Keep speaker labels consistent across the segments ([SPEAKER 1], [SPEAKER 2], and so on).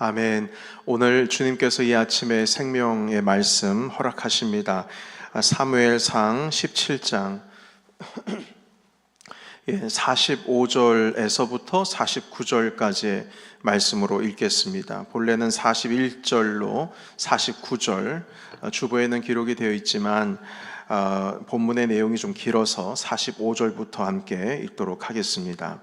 [SPEAKER 1] 아멘. 오늘 주님께서 이 아침에 생명의 말씀 허락하십니다. 사무엘상 17장 45절에서부터 49절까지의 말씀으로 읽겠습니다. 본래는 41절로 49절, 주보에는 기록이 되어 있지만 본문의 내용이 좀 길어서 45절부터 함께 읽도록 하겠습니다.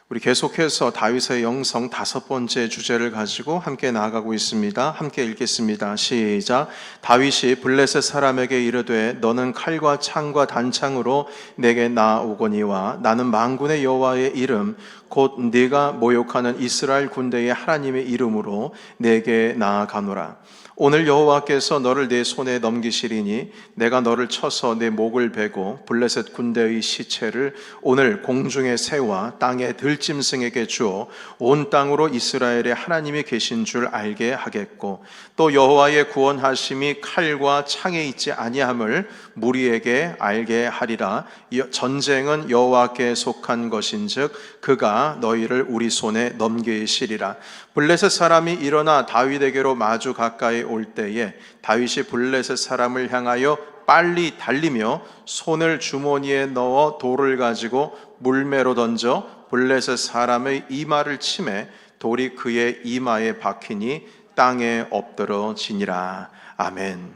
[SPEAKER 1] 우리 계속해서 다윗의 영성 5번째 주제를 가지고 함께 나아가고 있습니다. 함께 읽겠습니다. 시작. 다윗이 블레셋 사람에게 이르되 너는 칼과 창과 단창으로 내게 나오거니와 나는 만군의 여호와의 이름 곧 네가 모욕하는 이스라엘 군대의 하나님의 이름으로 내게 나아가노라. 오늘 여호와께서 너를 내 손에 넘기시리니 내가 너를 쳐서 내 목을 베고 블레셋 군대의 시체를 오늘 공중의 새와 땅의 들짐승에게 주어 온 땅으로 이스라엘의 하나님이 계신 줄 알게 하겠고 또 여호와의 구원하심이 칼과 창에 있지 아니함을 무리에게 알게 하리라. 전쟁은 여호와께 속한 것인즉 그가 너희를 우리 손에 넘기시리라. 블레셋 사람이 일어나 다윗에게로 마주 가까이 올 때에 다윗이 블레셋 사람을 향하여 빨리 달리며 손을 주머니에 넣어 돌을 가지고 물매로 던져 블레셋 사람의 이마를 치매 돌이 그의 이마에 박히니 땅에 엎드러지니라. 아멘.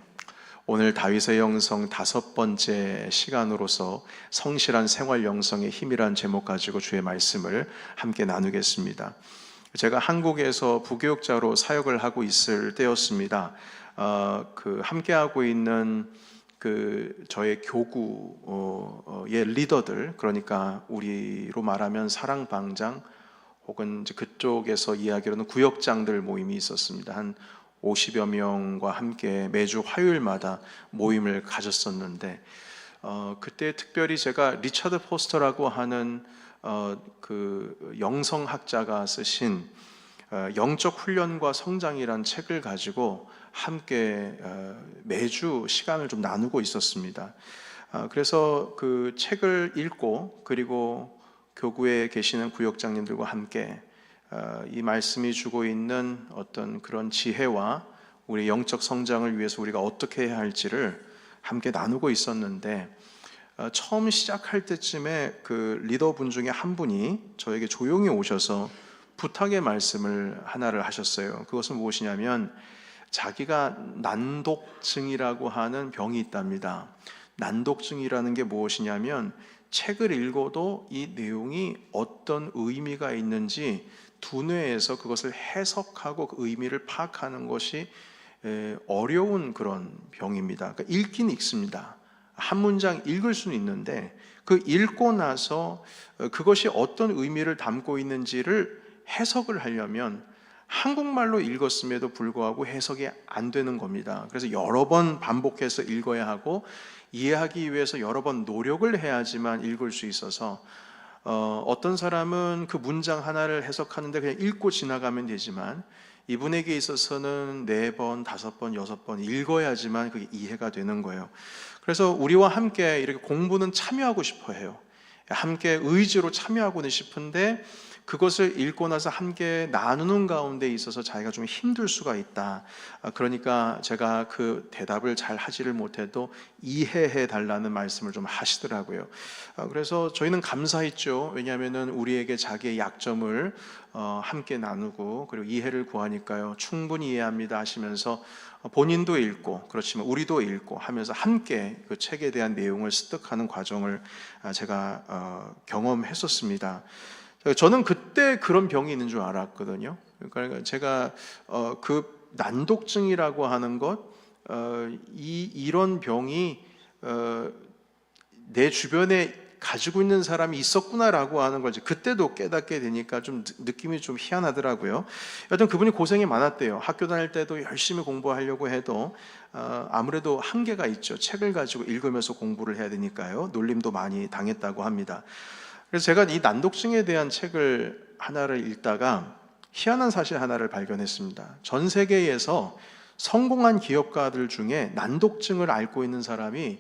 [SPEAKER 1] 오늘 다윗의 영성 5번째 시간으로서 성실한 생활 영성의 힘이란 제목 가지고 주의 말씀을 함께 나누겠습니다. 제가 한국에서 부교육자로 사역을 하고 있을 때였습니다. 함께하고 있는 저의 교구의 리더들, 그러니까 우리로 말하면 사랑방장 혹은 이제 그쪽에서 이야기로는 구역장들 모임이 있었습니다. 한 50여 명과 함께 매주 화요일마다 모임을 가졌었는데 그때 특별히 제가 리처드 포스터라고 하는 영성학자가 쓰신 영적 훈련과 성장이란 책을 가지고 함께 매주 시간을 좀 나누고 있었습니다. 그래서 그 책을 읽고 그리고 교구에 계시는 구역장님들과 함께 이 말씀이 주고 있는 어떤 그런 지혜와 우리 영적 성장을 위해서 우리가 어떻게 해야 할지를 함께 나누고 있었는데 처음 시작할 때쯤에 그 리더분 중에 한 분이 저에게 조용히 오셔서 부탁의 말씀을 하나를 하셨어요. 그것은 무엇이냐면 자기가 난독증이라고 하는 병이 있답니다. 난독증이라는 게 무엇이냐면 책을 읽어도 이 내용이 어떤 의미가 있는지 두뇌에서 그것을 해석하고 그 의미를 파악하는 것이 어려운 그런 병입니다. 그러니까 읽긴 읽습니다. 한 문장 읽을 수는 있는데 그 읽고 나서 그것이 어떤 의미를 담고 있는지를 해석을 하려면 한국말로 읽었음에도 불구하고 해석이 안 되는 겁니다. 그래서 여러 번 반복해서 읽어야 하고 이해하기 위해서 여러 번 노력을 해야지만 읽을 수 있어서 어떤 사람은 그 문장 하나를 해석하는데 그냥 읽고 지나가면 되지만 이분에게 있어서는 4번, 5번, 6번 읽어야지만 그게 이해가 되는 거예요. 그래서 우리와 함께 이렇게 공부는 참여하고 싶어 해요. 함께 의지로 참여하고는 싶은데 그것을 읽고 나서 함께 나누는 가운데 있어서 자기가 좀 힘들 수가 있다. 그러니까 제가 그 대답을 잘 하지를 못해도 이해해 달라는 말씀을 좀 하시더라고요. 그래서 저희는 감사했죠. 왜냐하면 우리에게 자기의 약점을 함께 나누고 그리고 이해를 구하니까요. 충분히 이해합니다 하시면서 본인도 읽고 그렇지만 우리도 읽고 하면서 함께 그 책에 대한 내용을 습득하는 과정을 제가 경험했었습니다. 저는 그때 그런 병이 있는 줄 알았거든요. 그러니까 제가 그 난독증이라고 하는 것, 이런 병이 내 주변에 가지고 있는 사람이 있었구나라고 하는 걸 그때도 깨닫게 되니까 좀 느낌이 좀 희한하더라고요. 여튼 그분이 고생이 많았대요. 학교 다닐 때도 열심히 공부하려고 해도 아무래도 한계가 있죠. 책을 가지고 읽으면서 공부를 해야 되니까요. 놀림도 많이 당했다고 합니다. 그래서 제가 이 난독증에 대한 책을 하나를 읽다가 희한한 사실 하나를 발견했습니다. 전 세계에서 성공한 기업가들 중에 난독증을 앓고 있는 사람이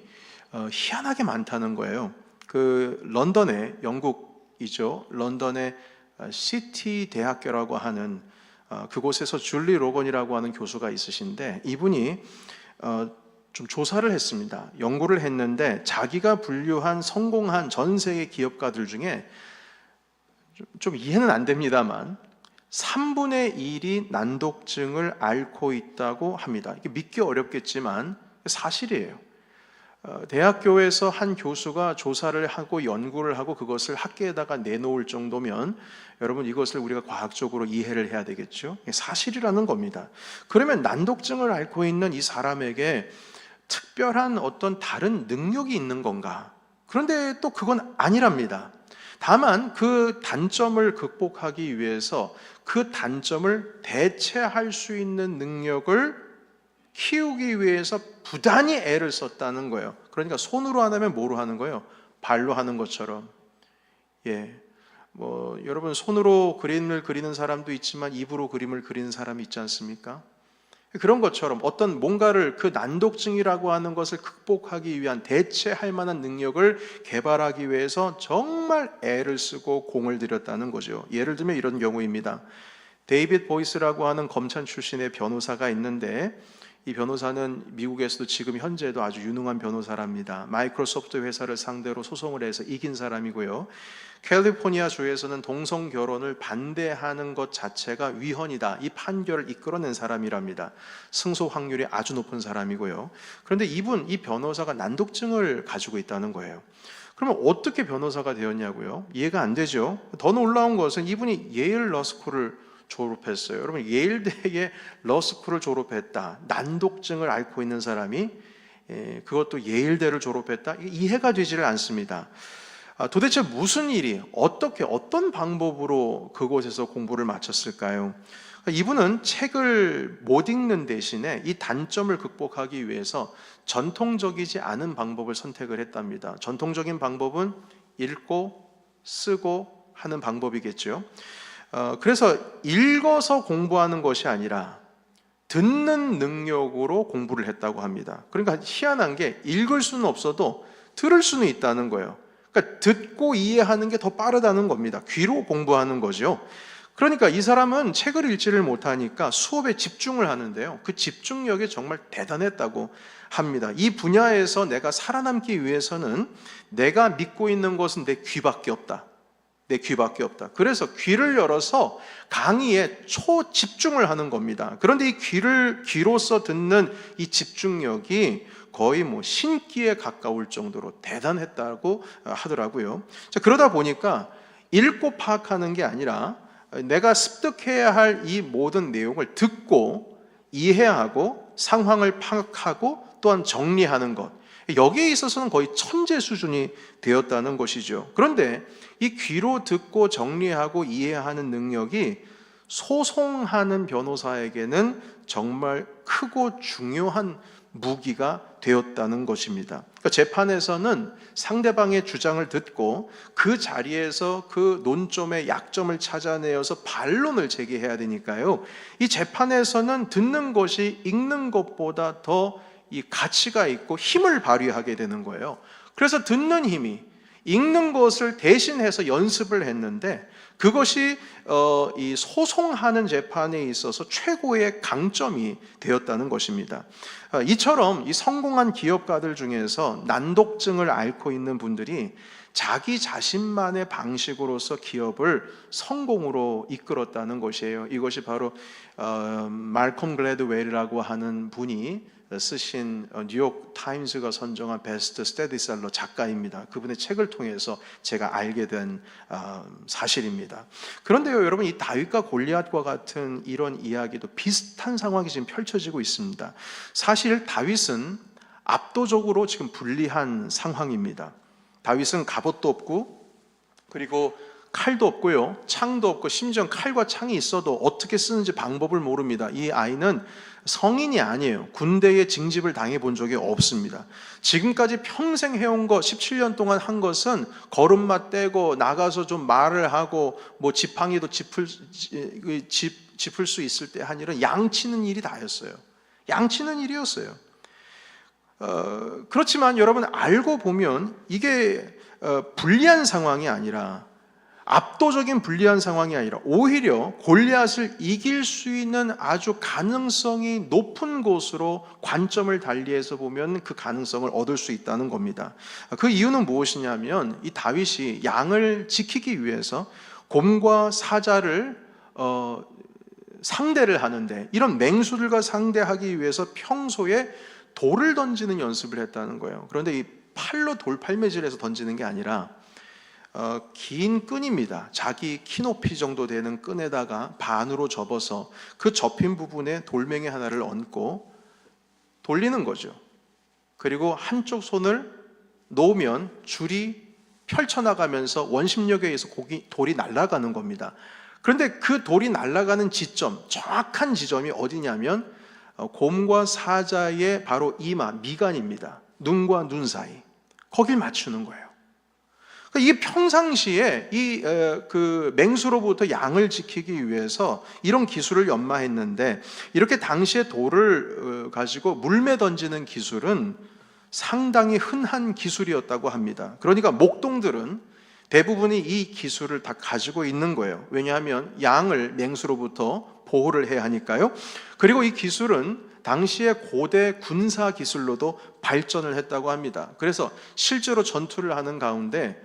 [SPEAKER 1] 희한하게 많다는 거예요. 그 런던에, 영국이죠. 런던의 시티 대학교라고 하는 그곳에서 줄리 로건이라고 하는 교수가 있으신데 이분이 좀 조사를 했습니다. 연구를 했는데 자기가 분류한 성공한 전 세계 기업가들 중에 좀 이해는 안 됩니다만 3분의 1이 난독증을 앓고 있다고 합니다. 이게 믿기 어렵겠지만 사실이에요. 대학교에서 한 교수가 조사를 하고 연구를 하고 그것을 학계에다가 내놓을 정도면 여러분 이것을 우리가 과학적으로 이해를 해야 되겠죠. 사실이라는 겁니다. 그러면 난독증을 앓고 있는 이 사람에게 특별한 어떤 다른 능력이 있는 건가? 그런데 또 그건 아니랍니다. 다만 그 단점을 극복하기 위해서 그 단점을 대체할 수 있는 능력을 키우기 위해서 부단히 애를 썼다는 거예요. 그러니까 손으로 안 하면 뭐로 하는 거예요? 발로 하는 것처럼. 여러분 손으로 그림을 그리는 사람도 있지만 입으로 그림을 그리는 사람이 있지 않습니까? 그런 것처럼 어떤 뭔가를 그 난독증이라고 하는 것을 극복하기 위한 대체할 만한 능력을 개발하기 위해서 정말 애를 쓰고 공을 들였다는 거죠. 예를 들면 이런 경우입니다. 데이빗 보이스라고 하는 검찰 출신의 변호사가 있는데 이 변호사는 미국에서도 지금 현재도 아주 유능한 변호사랍니다. 마이크로소프트 회사를 상대로 소송을 해서 이긴 사람이고요. 캘리포니아 주에서는 동성 결혼을 반대하는 것 자체가 위헌이다. 이 판결을 이끌어낸 사람이랍니다. 승소 확률이 아주 높은 사람이고요. 그런데 이 변호사가 난독증을 가지고 있다는 거예요. 그러면 어떻게 변호사가 되었냐고요? 이해가 안 되죠. 더 놀라운 것은 이분이 예일 러스쿨을 졸업했어요. 여러분 예일대의 러스쿨을 졸업했다. 난독증을 앓고 있는 사람이 그것도 예일대를 졸업했다. 이게 이해가 되지를 않습니다. 도대체 무슨 일이 어떤 방법으로 그곳에서 공부를 마쳤을까요? 이분은 책을 못 읽는 대신에 이 단점을 극복하기 위해서 전통적이지 않은 방법을 선택을 했답니다. 전통적인 방법은 읽고 쓰고 하는 방법이겠죠. 그래서 읽어서 공부하는 것이 아니라 듣는 능력으로 공부를 했다고 합니다. 그러니까 희한한 게 읽을 수는 없어도 들을 수는 있다는 거예요. 그러니까 듣고 이해하는 게 더 빠르다는 겁니다. 귀로 공부하는 거죠. 그러니까 이 사람은 책을 읽지를 못하니까 수업에 집중을 하는데요. 그 집중력이 정말 대단했다고 합니다. 이 분야에서 내가 살아남기 위해서는 내가 믿고 있는 것은 내 귀밖에 없다. 내 귀밖에 없다. 그래서 귀를 열어서 강의에 초집중을 하는 겁니다. 그런데 이 귀로서 듣는 이 집중력이 거의 신기에 가까울 정도로 대단했다고 하더라고요. 자, 그러다 보니까 읽고 파악하는 게 아니라 내가 습득해야 할 이 모든 내용을 듣고 이해하고 상황을 파악하고 또한 정리하는 것, 여기에 있어서는 거의 천재 수준이 되었다는 것이죠. 그런데 이 귀로 듣고 정리하고 이해하는 능력이 소송하는 변호사에게는 정말 크고 중요한 무기가 되었다는 것입니다. 그러니까 재판에서는 상대방의 주장을 듣고 그 자리에서 그 논점의 약점을 찾아내어서 반론을 제기해야 되니까요. 이 재판에서는 듣는 것이 읽는 것보다 더 이 가치가 있고 힘을 발휘하게 되는 거예요. 그래서 듣는 힘이 읽는 것을 대신해서 연습을 했는데 그것이 이 소송하는 재판에 있어서 최고의 강점이 되었다는 것입니다. 이처럼 이 성공한 기업가들 중에서 난독증을 앓고 있는 분들이 자기 자신만의 방식으로서 기업을 성공으로 이끌었다는 것이에요. 이것이 바로 말콤 글래드웰이라고 하는 분이 쓰신 뉴욕 타임스가 선정한 베스트 스테디셀러 작가입니다. 그분의 책을 통해서 제가 알게 된 사실입니다. 그런데요, 여러분, 이 다윗과 골리앗과 같은 이런 이야기도 비슷한 상황이 지금 펼쳐지고 있습니다. 사실 다윗은 압도적으로 지금 불리한 상황입니다. 다윗은 갑옷도 없고 그리고 칼도 없고요, 창도 없고, 심지어 칼과 창이 있어도 어떻게 쓰는지 방법을 모릅니다. 이 아이는 성인이 아니에요. 군대에 징집을 당해 본 적이 없습니다. 지금까지 평생 해온 것, 17년 동안 한 것은 걸음마 떼고 나가서 좀 말을 하고 지팡이도 짚을 수 있을 때 한 일은 양치는 일이 다였어요. 양치는 일이었어요. 그렇지만 여러분, 알고 보면 이게 불리한 상황이 아니라 압도적인 불리한 상황이 아니라 오히려 골리앗을 이길 수 있는 아주 가능성이 높은 곳으로 관점을 달리해서 보면 그 가능성을 얻을 수 있다는 겁니다. 그 이유는 무엇이냐면 이 다윗이 양을 지키기 위해서 곰과 사자를 상대를 하는데, 이런 맹수들과 상대하기 위해서 평소에 돌을 던지는 연습을 했다는 거예요. 그런데 이 팔로 돌팔매질해서 던지는 게 아니라 긴 끈입니다. 자기 키 높이 정도 되는 끈에다가 반으로 접어서 그 접힌 부분에 돌멩이 하나를 얹고 돌리는 거죠. 그리고 한쪽 손을 놓으면 줄이 펼쳐나가면서 원심력에 의해서 돌이 날아가는 겁니다. 그런데 그 돌이 날아가는 지점, 정확한 지점이 어디냐면 곰과 사자의 바로 이마, 미간입니다. 눈과 눈 사이, 거길 맞추는 거예요. 이게 평상시에 그 맹수로부터 양을 지키기 위해서 이런 기술을 연마했는데, 이렇게 당시에 돌을 가지고 물매 던지는 기술은 상당히 흔한 기술이었다고 합니다. 그러니까 목동들은 대부분이 이 기술을 다 가지고 있는 거예요. 왜냐하면 양을 맹수로부터 보호를 해야 하니까요. 그리고 이 기술은 당시의 고대 군사 기술로도 발전을 했다고 합니다. 그래서 실제로 전투를 하는 가운데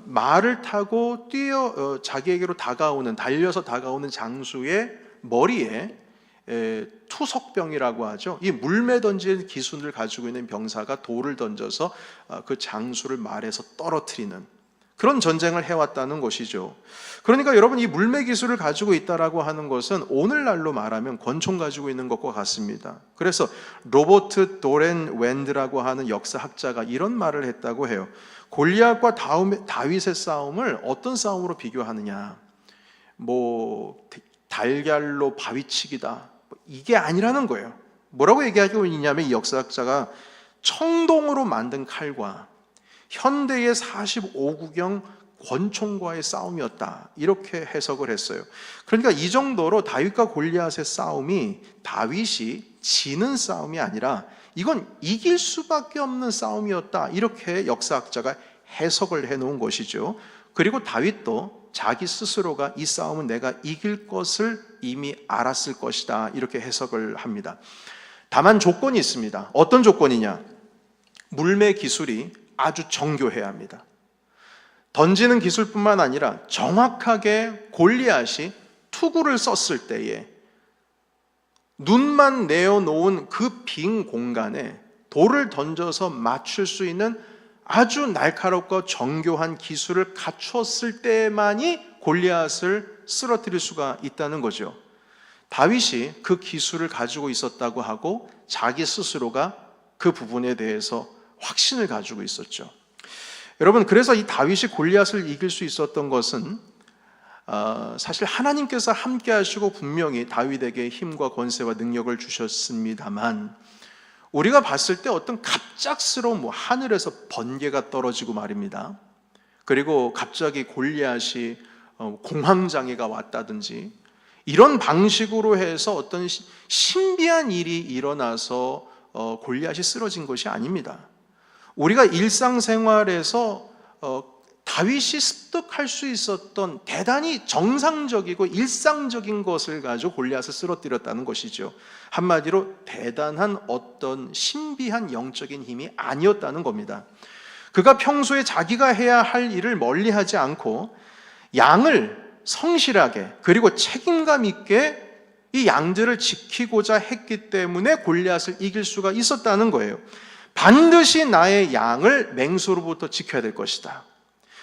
[SPEAKER 1] 말을 타고 자기에게로 달려서 다가오는 장수의 머리에 투석병이라고 하죠. 이 물매 던지는 기술을 가지고 있는 병사가 돌을 던져서 그 장수를 말에서 떨어뜨리는 그런 전쟁을 해왔다는 것이죠. 그러니까 여러분, 이 물매 기술을 가지고 있다라고 하는 것은 오늘날로 말하면 권총 가지고 있는 것과 같습니다. 그래서 로버트 도렌 웬드라고 하는 역사학자가 이런 말을 했다고 해요. 골리앗과 다윗의 싸움을 어떤 싸움으로 비교하느냐, 달걀로 바위치기다, 이게 아니라는 거예요. 뭐라고 얘기하고 있냐면, 이 역사학자가 청동으로 만든 칼과 현대의 45구경 권총과의 싸움이었다, 이렇게 해석을 했어요. 그러니까 이 정도로 다윗과 골리앗의 싸움이 다윗이 지는 싸움이 아니라 이건 이길 수밖에 없는 싸움이었다, 이렇게 역사학자가 해석을 해놓은 것이죠. 그리고 다윗도 자기 스스로가 이 싸움은 내가 이길 것을 이미 알았을 것이다, 이렇게 해석을 합니다. 다만 조건이 있습니다. 어떤 조건이냐? 물매 기술이 아주 정교해야 합니다. 던지는 기술뿐만 아니라 정확하게 골리앗이 투구를 썼을 때에 눈만 내어놓은 그 빈 공간에 돌을 던져서 맞출 수 있는 아주 날카롭고 정교한 기술을 갖췄을 때만이 골리앗을 쓰러뜨릴 수가 있다는 거죠. 다윗이 그 기술을 가지고 있었다고 하고 자기 스스로가 그 부분에 대해서 확신을 가지고 있었죠. 여러분, 그래서 이 다윗이 골리앗을 이길 수 있었던 것은 사실 하나님께서 함께 하시고 분명히 다윗에게 힘과 권세와 능력을 주셨습니다만, 우리가 봤을 때 어떤 갑작스러운 하늘에서 번개가 떨어지고 말입니다. 그리고 갑자기 골리앗이 공황장애가 왔다든지 이런 방식으로 해서 어떤 신비한 일이 일어나서 골리앗이 쓰러진 것이 아닙니다. 우리가 일상생활에서 다윗이 습득할 수 있었던 대단히 정상적이고 일상적인 것을 가지고 골리앗을 쓰러뜨렸다는 것이죠. 한마디로 대단한 어떤 신비한 영적인 힘이 아니었다는 겁니다. 그가 평소에 자기가 해야 할 일을 멀리하지 않고 양을 성실하게 그리고 책임감 있게 이 양들을 지키고자 했기 때문에 골리앗을 이길 수가 있었다는 거예요. 반드시 나의 양을 맹수로부터 지켜야 될 것이다.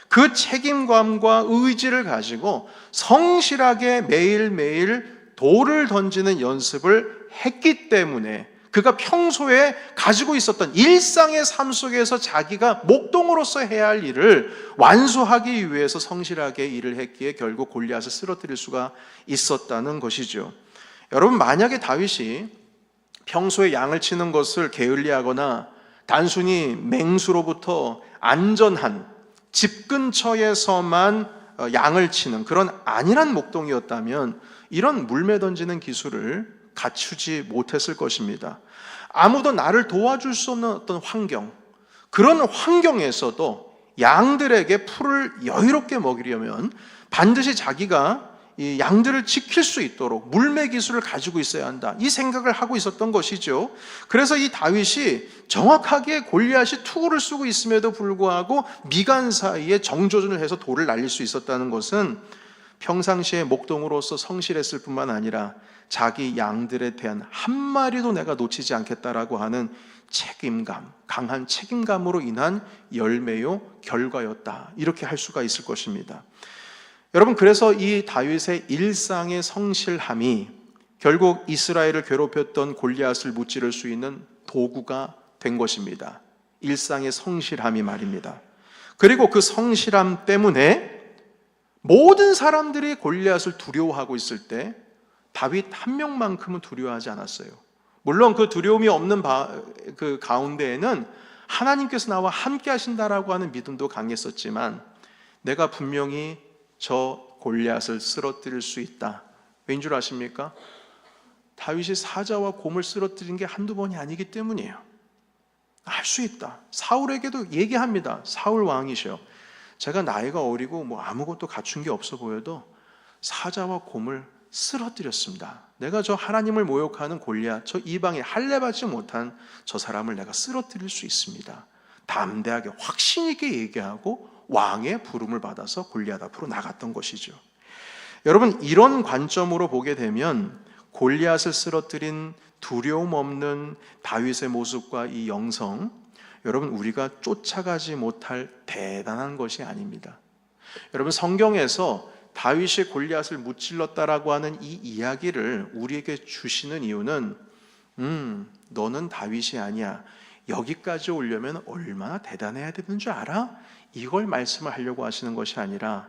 [SPEAKER 1] 그 책임감과 의지를 가지고 성실하게 매일매일 돌을 던지는 연습을 했기 때문에 그가 평소에 가지고 있었던 일상의 삶 속에서 자기가 목동으로서 해야 할 일을 완수하기 위해서 성실하게 일을 했기에 결국 골리앗을 쓰러뜨릴 수가 있었다는 것이죠. 여러분, 만약에 다윗이 평소에 양을 치는 것을 게을리하거나 단순히 맹수로부터 안전한 집 근처에서만 양을 치는 그런 안일한 목동이었다면 이런 물매 던지는 기술을 갖추지 못했을 것입니다. 아무도 나를 도와줄 수 없는 어떤 환경, 그런 환경에서도 양들에게 풀을 여유롭게 먹이려면 반드시 자기가 이 양들을 지킬 수 있도록 물매 기술을 가지고 있어야 한다, 이 생각을 하고 있었던 것이죠. 그래서 이 다윗이 정확하게 골리앗이 투구를 쓰고 있음에도 불구하고 미간 사이에 정조준을 해서 돌을 날릴 수 있었다는 것은 평상시에 목동으로서 성실했을 뿐만 아니라 자기 양들에 대한 한 마리도 내가 놓치지 않겠다라고 하는 책임감, 강한 책임감으로 인한 열매요 결과였다, 이렇게 할 수가 있을 것입니다. 여러분, 그래서 이 다윗의 일상의 성실함이 결국 이스라엘을 괴롭혔던 골리앗을 무찌를 수 있는 도구가 된 것입니다. 일상의 성실함이 말입니다. 그리고 그 성실함 때문에 모든 사람들이 골리앗을 두려워하고 있을 때 다윗 한 명만큼은 두려워하지 않았어요. 물론 그 두려움이 없는 그 가운데에는 하나님께서 나와 함께 하신다라고 하는 믿음도 강했었지만, 내가 분명히 저 골리앗을 쓰러뜨릴 수 있다. 왠 줄 아십니까? 다윗이 사자와 곰을 쓰러뜨린 게 한두 번이 아니기 때문이에요. 할 수 있다. 사울에게도 얘기합니다. 사울 왕이셔. 제가 나이가 어리고 뭐 아무것도 갖춘 게 없어 보여도 사자와 곰을 쓰러뜨렸습니다. 내가 저 하나님을 모욕하는 골리앗, 저 이방에 할례받지 못한 저 사람을 내가 쓰러뜨릴 수 있습니다. 담대하게 확신 있게 얘기하고 왕의 부름을 받아서 골리앗 앞으로 나갔던 것이죠. 여러분, 이런 관점으로 보게 되면 골리앗을 쓰러뜨린 두려움 없는 다윗의 모습과 이 영성, 여러분, 우리가 쫓아가지 못할 대단한 것이 아닙니다. 여러분, 성경에서 다윗이 골리앗을 무찔렀다라고 하는 이 이야기를 우리에게 주시는 이유는 너는 다윗이 아니야, 여기까지 오려면 얼마나 대단해야 되는 줄 알아? 이걸 말씀을 하려고 하시는 것이 아니라,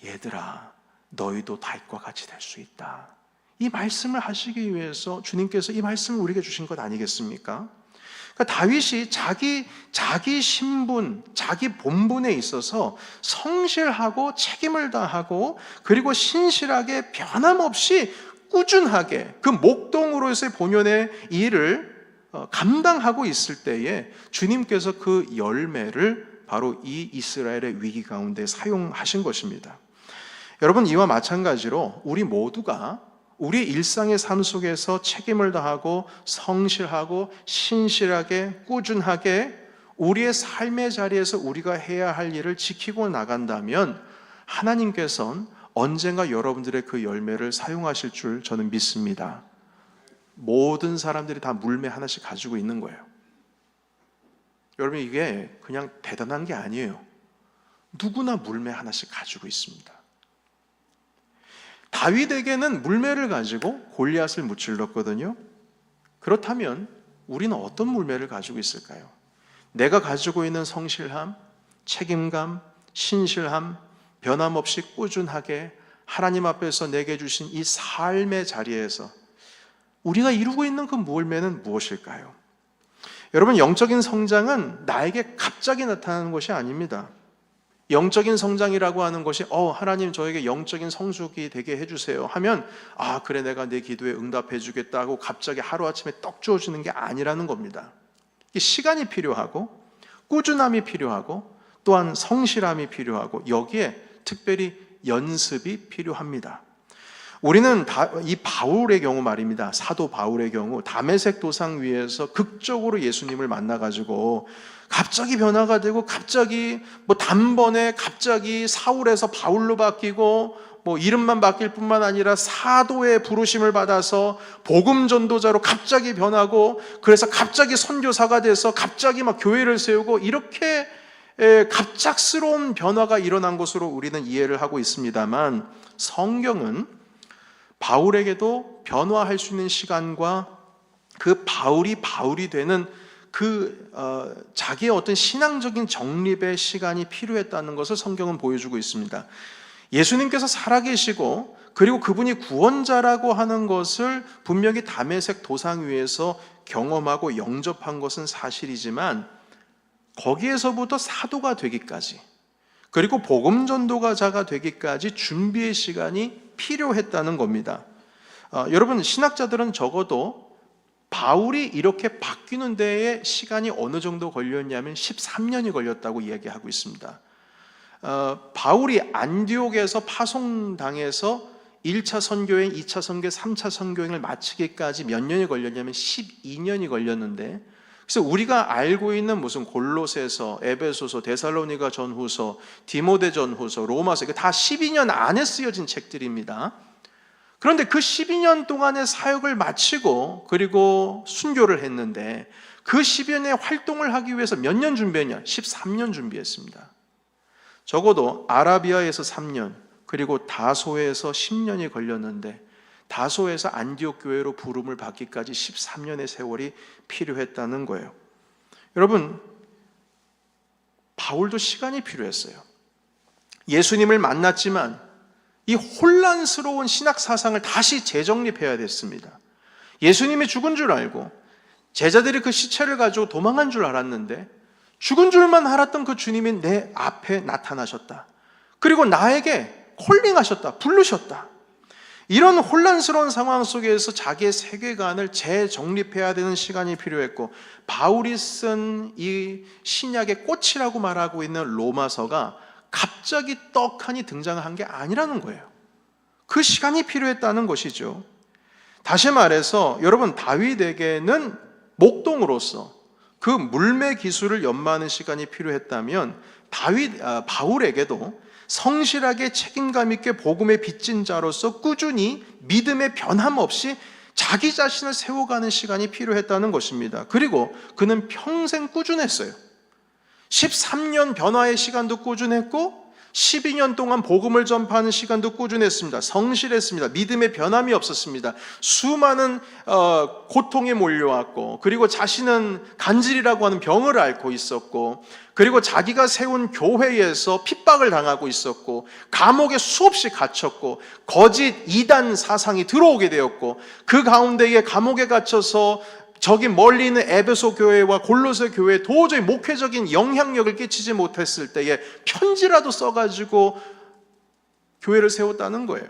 [SPEAKER 1] 얘들아, 너희도 다윗과 같이 될 수 있다, 이 말씀을 하시기 위해서 주님께서 이 말씀을 우리에게 주신 것 아니겠습니까? 그러니까 다윗이 자기 신분, 자기 본분에 있어서 성실하고 책임을 다하고, 그리고 신실하게 변함없이 꾸준하게 그 목동으로서의 본연의 일을 감당하고 있을 때에 주님께서 그 열매를 바로 이 이스라엘의 위기 가운데 사용하신 것입니다. 여러분, 이와 마찬가지로 우리 모두가 우리 일상의 삶 속에서 책임을 다하고 성실하고 신실하게 꾸준하게 우리의 삶의 자리에서 우리가 해야 할 일을 지키고 나간다면 하나님께서는 언젠가 여러분들의 그 열매를 사용하실 줄 저는 믿습니다. 모든 사람들이 다 물매 하나씩 가지고 있는 거예요. 여러분, 이게 그냥 대단한 게 아니에요. 누구나 물매 하나씩 가지고 있습니다. 다윗에게는 물매를 가지고 골리앗을 무찔렀거든요. 그렇다면 우리는 어떤 물매를 가지고 있을까요? 내가 가지고 있는 성실함, 책임감, 신실함, 변함없이 꾸준하게 하나님 앞에서 내게 주신 이 삶의 자리에서 우리가 이루고 있는 그 물매는 무엇일까요? 여러분, 영적인 성장은 나에게 갑자기 나타나는 것이 아닙니다. 영적인 성장이라고 하는 것이 하나님 저에게 영적인 성숙이 되게 해주세요 하면 그래, 내가 내 기도에 응답해 주겠다고 갑자기 하루아침에 떡 주어지는 게 아니라는 겁니다. 시간이 필요하고 꾸준함이 필요하고 또한 성실함이 필요하고 여기에 특별히 연습이 필요합니다. 우리는 이 바울의 경우 말입니다. 사도 바울의 경우 다메섹 도상 위에서 극적으로 예수님을 만나가지고 갑자기 변화가 되고, 갑자기 단번에 갑자기 사울에서 바울로 바뀌고, 이름만 바뀔 뿐만 아니라 사도의 부르심을 받아서 복음 전도자로 갑자기 변하고, 그래서 갑자기 선교사가 돼서 갑자기 막 교회를 세우고, 이렇게 갑작스러운 변화가 일어난 것으로 우리는 이해를 하고 있습니다만, 성경은 바울에게도 변화할 수 있는 시간과 그 바울이 되는 자기의 어떤 신앙적인 정립의 시간이 필요했다는 것을 성경은 보여주고 있습니다. 예수님께서 살아계시고, 그리고 그분이 구원자라고 하는 것을 분명히 다메섹 도상 위에서 경험하고 영접한 것은 사실이지만, 거기에서부터 사도가 되기까지, 그리고 복음 전도자가 되기까지 준비의 시간이 필요했다는 겁니다. 여러분, 신학자들은 적어도 바울이 이렇게 바뀌는 데에 시간이 어느 정도 걸렸냐면 13년이 걸렸다고 이야기하고 있습니다. 바울이 안디옥에서 파송당해서 1차 선교행, 2차 선교, 3차 선교행을 마치기까지 몇 년이 걸렸냐면 12년이 걸렸는데, 그래서 우리가 알고 있는 무슨 골로새서, 에베소서, 데살로니가 전후서, 디모데 전후서, 로마서, 이거 다 12년 안에 쓰여진 책들입니다. 그런데 그 12년 동안의 사역을 마치고 그리고 순교를 했는데, 그 10년의 활동을 하기 위해서 몇 년 준비했냐? 13년 준비했습니다. 적어도 아라비아에서 3년, 그리고 다소에서 10년이 걸렸는데, 다소에서 안디옥 교회로 부름을 받기까지 13년의 세월이 필요했다는 거예요. 여러분, 바울도 시간이 필요했어요. 예수님을 만났지만 이 혼란스러운 신학 사상을 다시 재정립해야 됐습니다. 예수님이 죽은 줄 알고 제자들이 그 시체를 가지고 도망한 줄 알았는데, 죽은 줄만 알았던 그 주님이 내 앞에 나타나셨다. 그리고 나에게 콜링하셨다, 부르셨다. 이런 혼란스러운 상황 속에서 자기의 세계관을 재정립해야 되는 시간이 필요했고, 바울이 쓴 이 신약의 꽃이라고 말하고 있는 로마서가 갑자기 떡하니 등장한 게 아니라는 거예요. 그 시간이 필요했다는 것이죠. 다시 말해서 여러분, 다윗에게는 목동으로서 그 물매 기술을 연마하는 시간이 필요했다면, 바울에게도 성실하게 책임감 있게 복음의 빚진 자로서 꾸준히 믿음의 변함없이 자기 자신을 세워가는 시간이 필요했다는 것입니다. 그리고 그는 평생 꾸준했어요. 13년 변화의 시간도 꾸준했고 12년 동안 복음을 전파하는 시간도 꾸준했습니다. 성실했습니다. 믿음의 변함이 없었습니다. 수많은 고통에 몰려왔고, 그리고 자신은 간질이라고 하는 병을 앓고 있었고, 그리고 자기가 세운 교회에서 핍박을 당하고 있었고, 감옥에 수없이 갇혔고, 거짓 이단 사상이 들어오게 되었고, 그 가운데에 감옥에 갇혀서 저기 멀리 있는 에베소 교회와 골로새 교회에 도저히 목회적인 영향력을 끼치지 못했을 때에 편지라도 써가지고 교회를 세웠다는 거예요.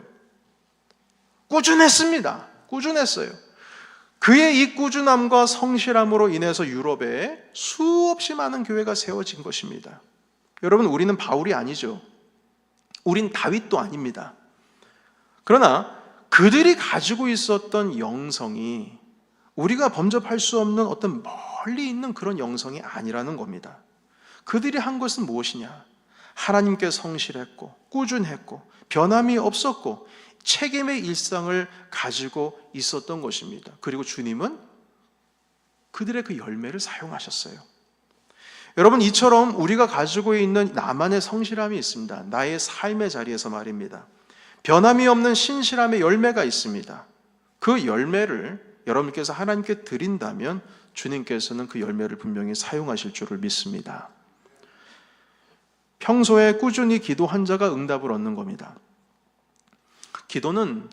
[SPEAKER 1] 꾸준했습니다. 꾸준했어요. 그의 이 꾸준함과 성실함으로 인해서 유럽에 수없이 많은 교회가 세워진 것입니다. 여러분, 우리는 바울이 아니죠. 우린 다윗도 아닙니다. 그러나 그들이 가지고 있었던 영성이 우리가 범접할 수 없는 어떤 멀리 있는 그런 영성이 아니라는 겁니다. 그들이 한 것은 무엇이냐? 하나님께 성실했고 꾸준했고 변함이 없었고 책임의 일상을 가지고 있었던 것입니다. 그리고 주님은 그들의 그 열매를 사용하셨어요. 여러분, 이처럼 우리가 가지고 있는 나만의 성실함이 있습니다. 나의 삶의 자리에서 말입니다. 변함이 없는 신실함의 열매가 있습니다. 그 열매를 여러분께서 하나님께 드린다면 주님께서는 그 열매를 분명히 사용하실 줄을 믿습니다. 평소에 꾸준히 기도한 자가 응답을 얻는 겁니다. 기도는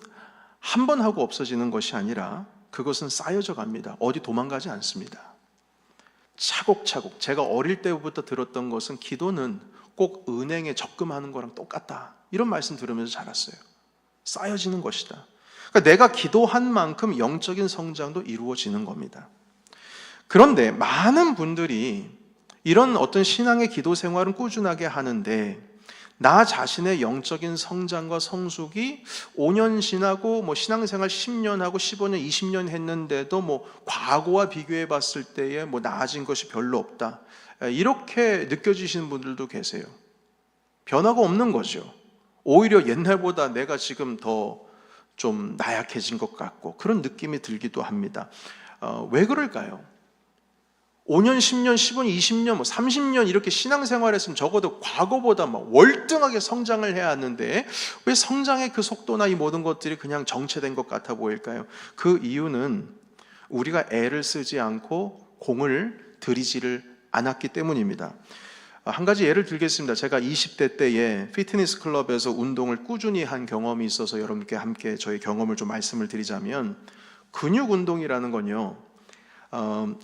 [SPEAKER 1] 한 번 하고 없어지는 것이 아니라 그것은 쌓여져 갑니다. 어디 도망가지 않습니다. 차곡차곡. 제가 어릴 때부터 들었던 것은 기도는 꼭 은행에 적금하는 거랑 똑같다, 이런 말씀 들으면서 자랐어요. 쌓여지는 것이다. 그러니까 내가 기도한 만큼 영적인 성장도 이루어지는 겁니다. 그런데 많은 분들이 이런 어떤 신앙의 기도 생활은 꾸준하게 하는데, 나 자신의 영적인 성장과 성숙이 5년 지나고 신앙생활 10년 하고 15년, 20년 했는데도 과거와 비교해 봤을 때에 나아진 것이 별로 없다, 이렇게 느껴지시는 분들도 계세요. 변화가 없는 거죠. 오히려 옛날보다 내가 지금 더 좀 나약해진 것 같고 그런 느낌이 들기도 합니다. 왜 그럴까요? 5년, 10년, 15년, 20년, 30년 이렇게 신앙생활했으면 적어도 과거보다 월등하게 성장을 해야 하는데 왜 성장의 그 속도나 이 모든 것들이 그냥 정체된 것 같아 보일까요? 그 이유는 우리가 애를 쓰지 않고 공을 들이지를 않았기 때문입니다. 한 가지 예를 들겠습니다. 제가 20대 때에 피트니스 클럽에서 운동을 꾸준히 한 경험이 있어서 여러분께 함께 저희 경험을 좀 말씀을 드리자면, 근육 운동이라는 건요,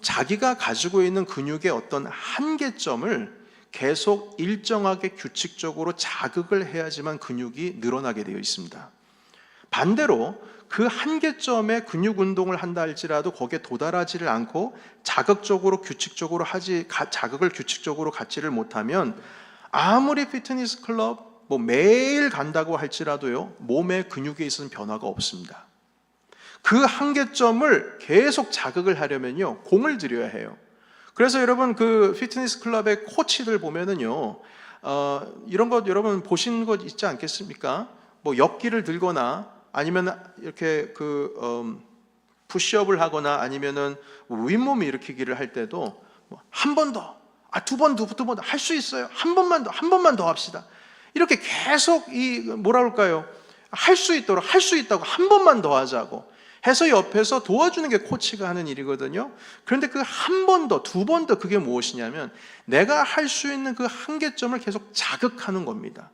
[SPEAKER 1] 자기가 가지고 있는 근육의 어떤 한계점을 계속 일정하게 규칙적으로 자극을 해야지만 근육이 늘어나게 되어 있습니다. 반대로 그 한계점에 근육 운동을 한다 할지라도 거기에 도달하지를 않고 자극을 규칙적으로 갖지를 못하면 아무리 피트니스 클럽 매일 간다고 할지라도요, 몸의 근육에 있어서는 변화가 없습니다. 그 한계점을 계속 자극을 하려면요, 공을 들여야 해요. 그래서 여러분, 그 피트니스 클럽의 코치들 보면은요, 이런 것 여러분 보신 것 있지 않겠습니까? 역기를 들거나 아니면 이렇게 푸시업을 하거나 아니면은 윗몸 일으키기를 할 때도 한 번 더, 두 번 더 할 수 있어요. 한 번만 더 합시다. 이렇게 계속 할 수 있다고 한 번만 더 하자고 해서 옆에서 도와주는 게 코치가 하는 일이거든요. 그런데 그 한 번 더, 두 번 더 그게 무엇이냐면 내가 할 수 있는 그 한계점을 계속 자극하는 겁니다.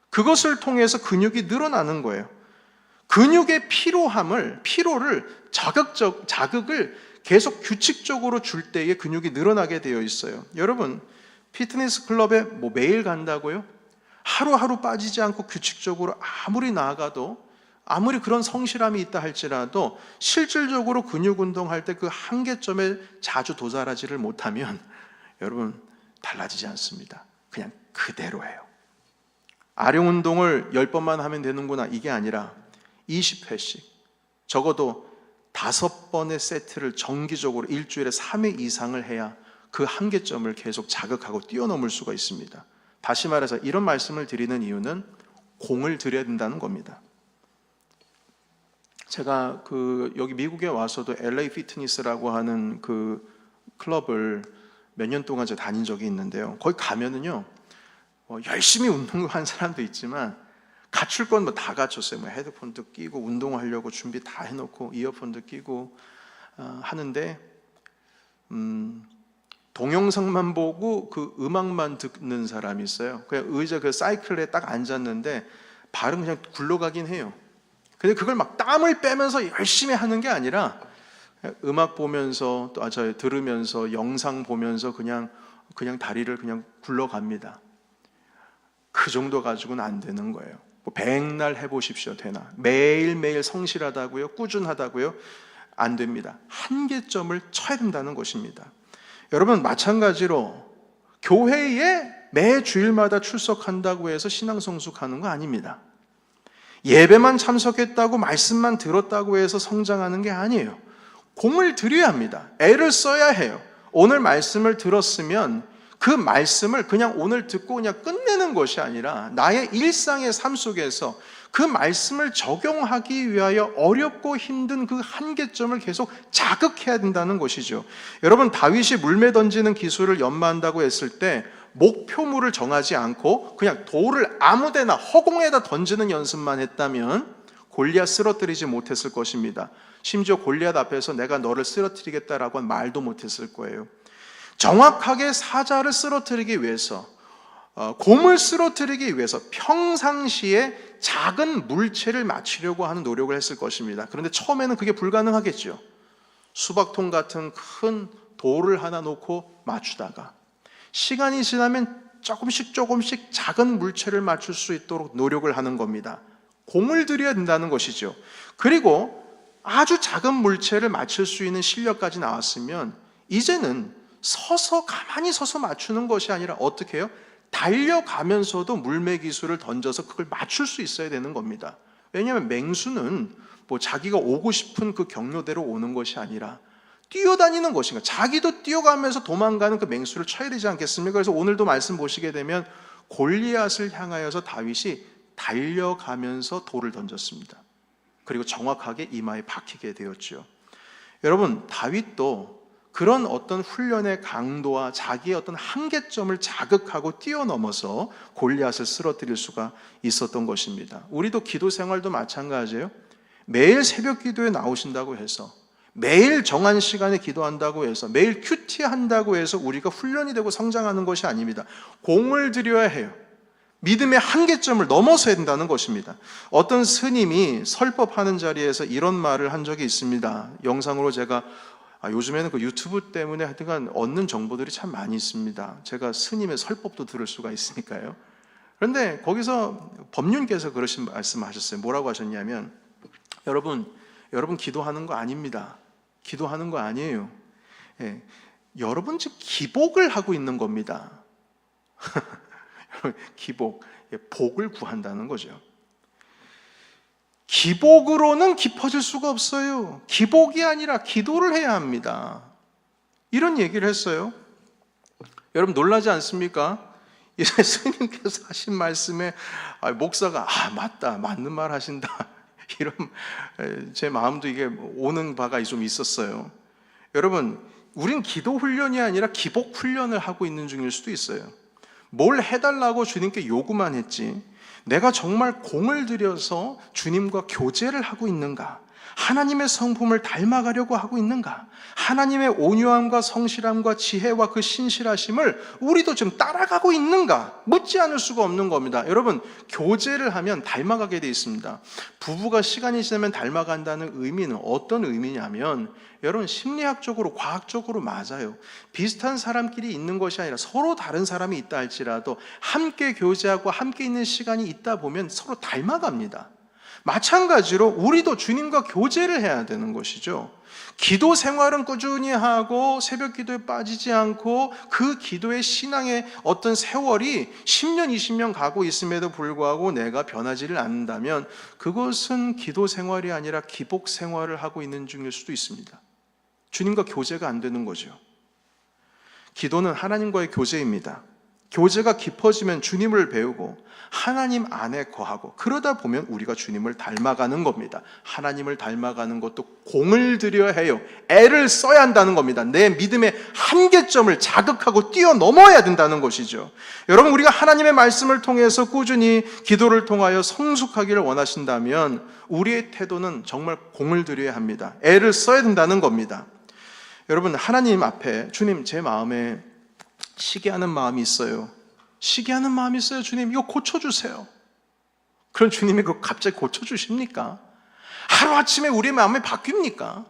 [SPEAKER 1] 그것을 통해서 근육이 늘어나는 거예요. 근육의 피로를 자극을 계속 규칙적으로 줄 때에 근육이 늘어나게 되어 있어요. 여러분, 피트니스 클럽에 매일 간다고요? 하루하루 빠지지 않고 규칙적으로 아무리 나아가도, 아무리 그런 성실함이 있다 할지라도 실질적으로 근육 운동할 때 그 한계점에 자주 도달하지를 못하면 여러분, 달라지지 않습니다. 그냥 그대로예요. 아령 운동을 10번만 하면 되는구나, 이게 아니라 20회씩 적어도 5번의 세트를 정기적으로 일주일에 3회 이상을 해야 그 한계점을 계속 자극하고 뛰어넘을 수가 있습니다. 다시 말해서 이런 말씀을 드리는 이유는 공을 들여야 된다는 겁니다. 제가 여기 미국에 와서도 LA 피트니스라고 하는 그 클럽을 몇 년 동안 제가 다닌 적이 있는데요. 거기 가면은요, 열심히 운동한 사람도 있지만 갖출 건 다 갖췄어요. 헤드폰도 끼고 운동하려고 준비 다 해놓고 이어폰도 끼고 하는데 동영상만 보고 그 음악만 듣는 사람이 있어요. 그냥 의자 사이클에 딱 앉았는데 발은 그냥 굴러가긴 해요. 근데 그걸 막 땀을 빼면서 열심히 하는 게 아니라 음악 보면서 또 들으면서 영상 보면서 그냥 다리를 그냥 굴러갑니다. 그 정도 가지고는 안 되는 거예요. 백날 해보십시오. 되나? 매일매일 성실하다고요? 꾸준하다고요? 안 됩니다. 한계점을 쳐야 된다는 것입니다. 여러분, 마찬가지로 교회에 매 주일마다 출석한다고 해서 신앙 성숙하는 거 아닙니다. 예배만 참석했다고 말씀만 들었다고 해서 성장하는 게 아니에요. 공을 들여야 합니다. 애를 써야 해요. 오늘 말씀을 들었으면 그 말씀을 그냥 오늘 듣고 그냥 끝내는 것이 아니라 나의 일상의 삶 속에서 그 말씀을 적용하기 위하여 어렵고 힘든 그 한계점을 계속 자극해야 된다는 것이죠. 여러분, 다윗이 물매 던지는 기술을 연마한다고 했을 때 목표물을 정하지 않고 그냥 돌을 아무데나 허공에다 던지는 연습만 했다면 골리앗 쓰러뜨리지 못했을 것입니다. 심지어 골리앗 앞에서 내가 너를 쓰러뜨리겠다라고 한 말도 못했을 거예요. 정확하게 사자를 쓰러뜨리기 위해서, 곰을 쓰러뜨리기 위해서 평상시에 작은 물체를 맞추려고 하는 노력을 했을 것입니다. 그런데 처음에는 그게 불가능하겠죠. 수박통 같은 큰 돌을 하나 놓고 맞추다가 시간이 지나면 조금씩 작은 물체를 맞출 수 있도록 노력을 하는 겁니다. 공을 들여야 된다는 것이죠. 그리고 아주 작은 물체를 맞출 수 있는 실력까지 나왔으면 이제는 가만히 서서 맞추는 것이 아니라 어떻게 해요? 달려가면서도 물매 기술을 던져서 그걸 맞출 수 있어야 되는 겁니다. 왜냐하면 맹수는 자기가 오고 싶은 그 경로대로 오는 것이 아니라 뛰어다니는 것인가, 자기도 뛰어가면서 도망가는 그 맹수를 쳐야 되지 않겠습니까? 그래서 오늘도 말씀 보시게 되면 골리앗을 향하여서 다윗이 달려가면서 돌을 던졌습니다. 그리고 정확하게 이마에 박히게 되었죠. 여러분, 다윗도 그런 어떤 훈련의 강도와 자기의 어떤 한계점을 자극하고 뛰어넘어서 골리앗을 쓰러뜨릴 수가 있었던 것입니다. 우리도 기도 생활도 마찬가지예요. 매일 새벽 기도에 나오신다고 해서, 매일 정한 시간에 기도한다고 해서, 매일 큐티한다고 해서 우리가 훈련이 되고 성장하는 것이 아닙니다. 공을 들여야 해요. 믿음의 한계점을 넘어서야 된다는 것입니다. 어떤 스님이 설법하는 자리에서 이런 말을 한 적이 있습니다. 영상으로 제가 요즘에는 그 유튜브 때문에 하여튼 얻는 정보들이 참 많이 있습니다. 제가 스님의 설법도 들을 수가 있으니까요. 그런데 거기서 법륜께서 그러신 말씀하셨어요. 뭐라고 하셨냐면, 여러분 기도하는 거 아닙니다. 기도하는 거 아니에요. 예, 여러분 지금 기복을 하고 있는 겁니다. 기복, 복을 구한다는 거죠. 기복으로는 깊어질 수가 없어요. 기복이 아니라 기도를 해야 합니다. 이런 얘기를 했어요. 여러분 놀라지 않습니까? 이제 스님께서 하신 말씀에 목사가 맞다, 맞는 말 하신다, 이런 제 마음도 이게 오는 바가 좀 있었어요. 여러분, 우린 기도 훈련이 아니라 기복 훈련을 하고 있는 중일 수도 있어요. 뭘 해달라고 주님께 요구만 했지, 내가 정말 공을 들여서 주님과 교제를 하고 있는가? 하나님의 성품을 닮아가려고 하고 있는가? 하나님의 온유함과 성실함과 지혜와 그 신실하심을 우리도 지금 따라가고 있는가? 묻지 않을 수가 없는 겁니다. 여러분, 교제를 하면 닮아가게 돼 있습니다. 부부가 시간이 지나면 닮아간다는 의미는 어떤 의미냐면, 여러분 심리학적으로 과학적으로 맞아요. 비슷한 사람끼리 있는 것이 아니라 서로 다른 사람이 있다 할지라도 함께 교제하고 함께 있는 시간이 있다 보면 서로 닮아갑니다. 마찬가지로 우리도 주님과 교제를 해야 되는 것이죠. 기도 생활은 꾸준히 하고 새벽 기도에 빠지지 않고 그 기도의 신앙의 어떤 세월이 10년, 20년 가고 있음에도 불구하고 내가 변하지를 않는다면 그것은 기도 생활이 아니라 기복 생활을 하고 있는 중일 수도 있습니다. 주님과 교제가 안 되는 거죠. 기도는 하나님과의 교제입니다. 교제가 깊어지면 주님을 배우고 하나님 안에 거하고, 그러다 보면 우리가 주님을 닮아가는 겁니다. 하나님을 닮아가는 것도 공을 들여야 해요. 애를 써야 한다는 겁니다. 내 믿음의 한계점을 자극하고 뛰어넘어야 된다는 것이죠. 여러분, 우리가 하나님의 말씀을 통해서 꾸준히 기도를 통하여 성숙하기를 원하신다면 우리의 태도는 정말 공을 들여야 합니다. 애를 써야 된다는 겁니다. 여러분, 하나님 앞에 주님, 제 마음에 시기하는 마음이 있어요. 시기하는 마음이 있어요. 주님, 이거 고쳐주세요. 그럼 주님이 그거 갑자기 고쳐주십니까? 하루아침에 우리의 마음이 바뀝니까?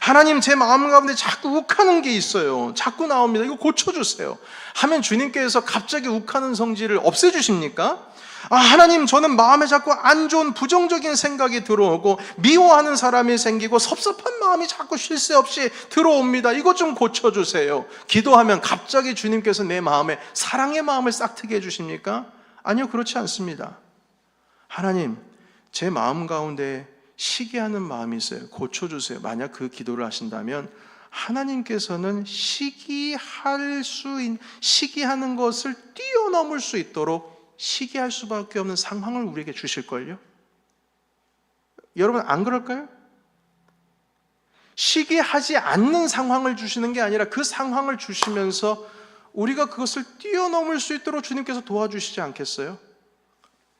[SPEAKER 1] 하나님, 제 마음 가운데 자꾸 욱하는 게 있어요. 자꾸 나옵니다. 이거 고쳐주세요. 하면 주님께서 갑자기 욱하는 성질을 없애주십니까? 하나님, 저는 마음에 자꾸 안 좋은 부정적인 생각이 들어오고 미워하는 사람이 생기고 섭섭한 마음이 자꾸 쉴 새 없이 들어옵니다. 이것 좀 고쳐주세요. 기도하면 갑자기 주님께서 내 마음에 사랑의 마음을 싹트게 해주십니까? 아니요, 그렇지 않습니다. 하나님, 제 마음 가운데 시기하는 마음이 있어요. 고쳐주세요. 만약 그 기도를 하신다면 하나님께서는 시기하는 것을 뛰어넘을 수 있도록 시기할 수밖에 없는 상황을 우리에게 주실걸요? 여러분, 안 그럴까요? 시기하지 않는 상황을 주시는 게 아니라 그 상황을 주시면서 우리가 그것을 뛰어넘을 수 있도록 주님께서 도와주시지 않겠어요?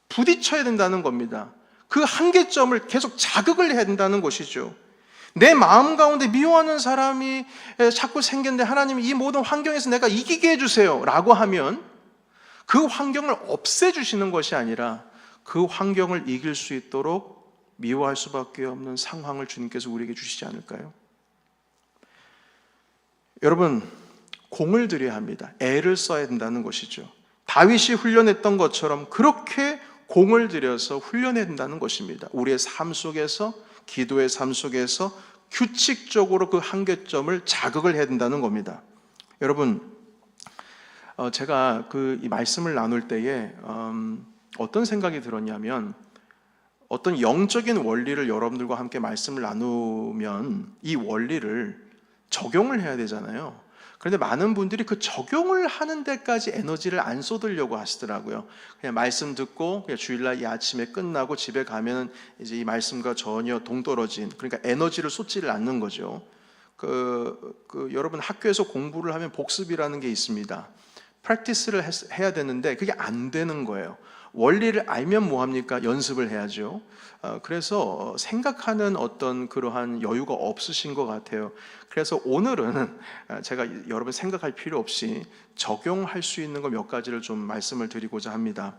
[SPEAKER 1] 부딪혀야 된다는 겁니다. 그 한계점을 계속 자극을 해야 된다는 것이죠. 내 마음 가운데 미워하는 사람이 자꾸 생겼는데 하나님, 이 모든 환경에서 내가 이기게 해주세요 라고 하면 그 환경을 없애주시는 것이 아니라 그 환경을 이길 수 있도록 미워할 수밖에 없는 상황을 주님께서 우리에게 주시지 않을까요? 여러분, 공을 들여야 합니다. 애를 써야 된다는 것이죠. 다윗이 훈련했던 것처럼 그렇게 공을 들여서 훈련해야 된다는 것입니다. 우리의 삶 속에서, 기도의 삶 속에서 규칙적으로 그 한계점을 자극을 해야 된다는 겁니다. 여러분, 제가 이 말씀을 나눌 때에 어떤 생각이 들었냐면, 어떤 영적인 원리를 여러분들과 함께 말씀을 나누면 이 원리를 적용을 해야 되잖아요. 그런데 많은 분들이 그 적용을 하는 데까지 에너지를 안 쏟으려고 하시더라고요. 그냥 말씀 듣고 그냥 주일날 이 아침에 끝나고 집에 가면 이제 이 말씀과 전혀 동떨어진, 그러니까 에너지를 쏟지를 않는 거죠. 여러분, 학교에서 공부를 하면 복습이라는 게 있습니다. 프랙티스를 해야 되는데 그게 안 되는 거예요. 원리를 알면 뭐합니까? 연습을 해야죠. 그래서 생각하는 어떤 그러한 여유가 없으신 것 같아요. 그래서 오늘은 제가 여러분 생각할 필요 없이 적용할 수 있는 거 몇 가지를 좀 말씀을 드리고자 합니다.